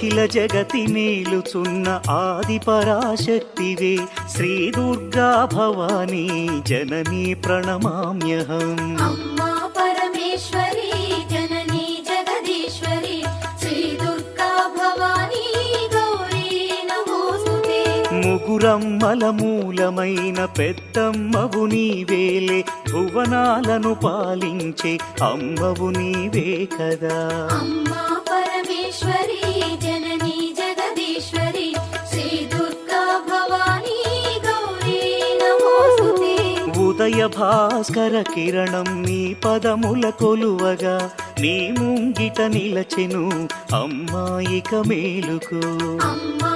అఖిల జగతి మేలుచున్న ఆది పరాశక్తివే శ్రీ దుర్గా భవానీ జననీ ప్రణమామ్యహం. అమ్మా పరమేశ్వరి జననీ జగదీశ్వరి శ్రీ దుర్గా భవానీ గౌరీ నమోస్తుతే. ముగురమ్మల మూలమైన పెద్దమ్మవు నీవేలే భువనాలను పాలించే అమ్మవు నీవే కదా. అమ్మా పరమేశ్వరి జననీ జగదీశ్వరి శ్రీ దుర్గా భవానీ గౌరీ నమోస్తుతే. ఉదయ భాస్కర కిరణం నీ పదముల కొలువగా నీ ముంగిట నిలచెను అమ్మాయిక మేలుకు. అమ్మా